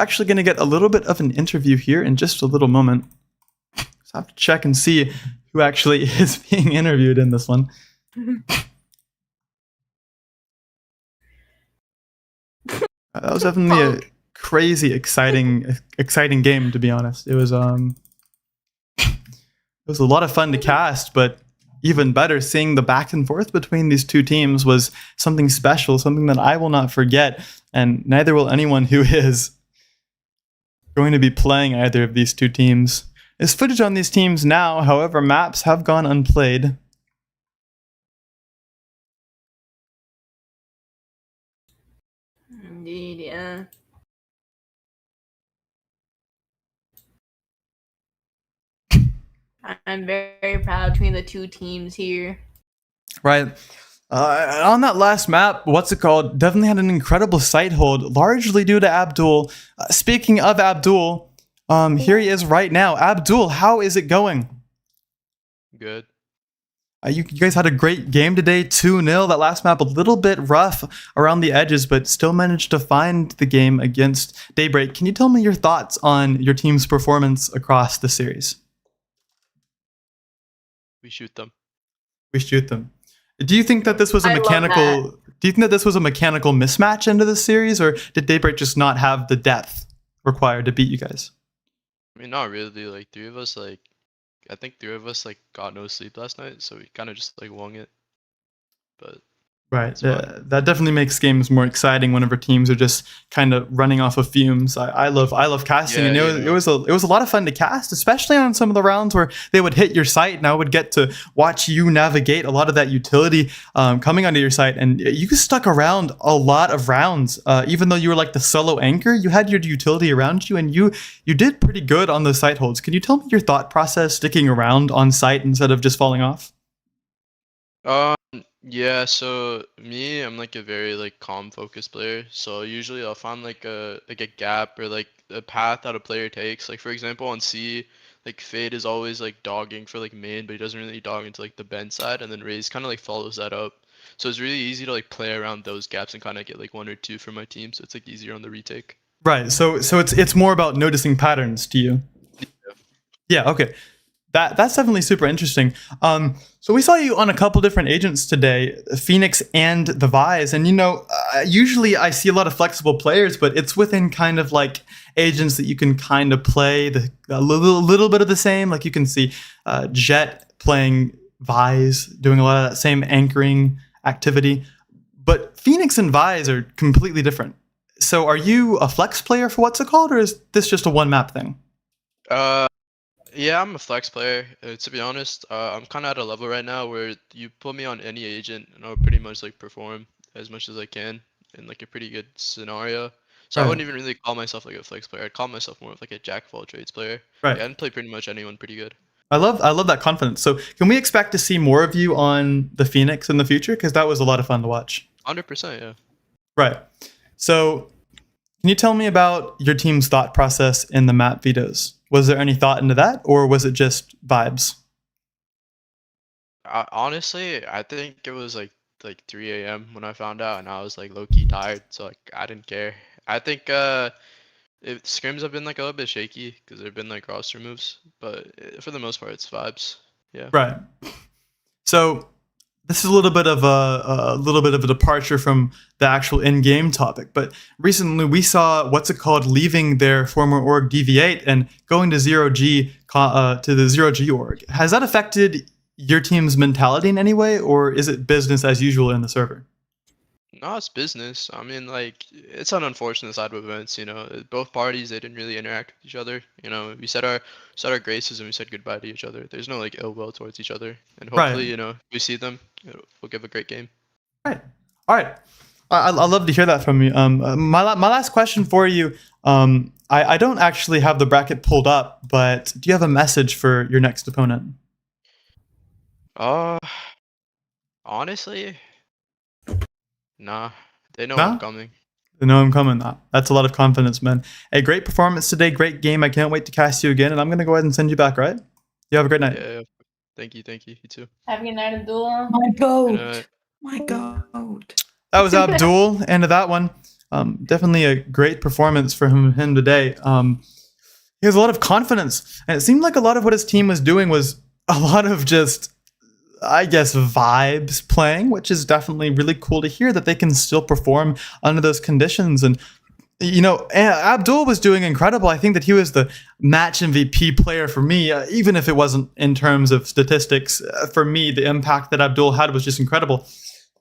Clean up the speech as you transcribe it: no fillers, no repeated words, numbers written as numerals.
actually going to get a little bit of an interview here in just a little moment. So I have to check and see who actually is being interviewed in this one. That was definitely a crazy, exciting game, to be honest. It was a lot of fun to cast, but even better, seeing the back and forth between these two teams was something special, something that I will not forget, and neither will anyone who is going to be playing either of these two teams. There's footage on these teams now, however, maps have gone unplayed. Indeed, yeah. I'm very proud between the two teams here. Right. On that last map, definitely had an incredible sight hold, largely due to Abdul. Speaking of Abdul, here he is right now. Abdul, how is it going? Good. You guys had a great game today, 2-0. That last map a little bit rough around the edges, but still managed to find the game against Daybreak. Can you tell me your thoughts on your team's performance across the series? We shoot them. We shoot them. Do you think that this was a mechanical? Do you think that this was a mechanical mismatch into the series, or did Daybreak just not have the depth required to beat you guys? I mean, not really. Like I think three of us got no sleep last night, so we kind of just wung it. But right, that definitely makes games more exciting whenever teams are just kind of running off of fumes. I love casting, and it was a lot of fun to cast, especially on some of the rounds where they would hit your site, and I would get to watch you navigate a lot of that utility coming onto your site, and you stuck around a lot of rounds. Even though you were like the solo anchor, you had your utility around you, and you did pretty good on those site holds. Can you tell me your thought process sticking around on site instead of just falling off? Yeah, so me, I'm a very calm focused player. So usually I'll find a gap or a path that a player takes. Like for example on C, Fade is always dogging for main, but he doesn't really dog into the bend side, and then Raze kind of follows that up. So it's really easy to play around those gaps and kind of get 1 or 2 for my team. So it's easier on the retake. Right. So it's more about noticing patterns to you. Yeah. Okay. That's definitely super interesting. So we saw you on a couple different agents today, Phoenix and the Vise, and usually I see a lot of flexible players, but it's within kind of agents that you can kind of play a little bit of the same. Like you can see Jet playing Vise, doing a lot of that same anchoring activity, but Phoenix and Vise are completely different. So are you a flex player for what's it called, or is this just a one map thing? Yeah, I'm a flex player. To be honest, I'm kind of at a level right now where you put me on any agent and I'll pretty much perform as much as I can in a pretty good scenario. So I wouldn't even really call myself a flex player. I'd call myself more of a jack of all trades player. Right. Yeah, I can play pretty much anyone pretty good. I love that confidence. So can we expect to see more of you on the Phoenix in the future? Because that was a lot of fun to watch. 100%, yeah. Right. So can you tell me about your team's thought process in the map vetoes? Was there any thought into that, or was it just vibes? Honestly, I think it was 3 a.m. when I found out, and I was low-key tired, so I didn't care. I think scrims have been a little bit shaky because there've been roster moves, but for the most part, it's vibes. Yeah. Right. So this is a little bit of a departure from the actual in-game topic, but recently we saw leaving their former org Deviate and going to 0G to the 0G org. Has that affected your team's mentality in any way, or is it business as usual in the server? No, it's business. I mean, it's an unfortunate side of events. Both parties, they didn't really interact with each other. We said our graces and we said goodbye to each other. There's no ill will towards each other, and hopefully, Right. We see them, we'll give a great game. All right. I love to hear that from you. My last question for you. I don't actually have the bracket pulled up, but do you have a message for your next opponent? Honestly, nah. They know Nah? I'm coming. They know I'm coming. That's a lot of confidence, man. A great performance today. Great game. I can't wait to cast you again, and I'm going to go ahead and send you back, right? You have a great night. Yeah. Thank you. You too. Have a good night, Abdul. My goat. My goat. That was Abdul. End of that one. Definitely a great performance for him today. He has a lot of confidence, and it seemed like a lot of what his team was doing was a lot of just, I guess, vibes playing, which is definitely really cool to hear that they can still perform under those conditions. And Abdul was doing incredible. I think that he was the match MVP player for me, even if it wasn't in terms of statistics. For me, the impact that Abdul had was just incredible.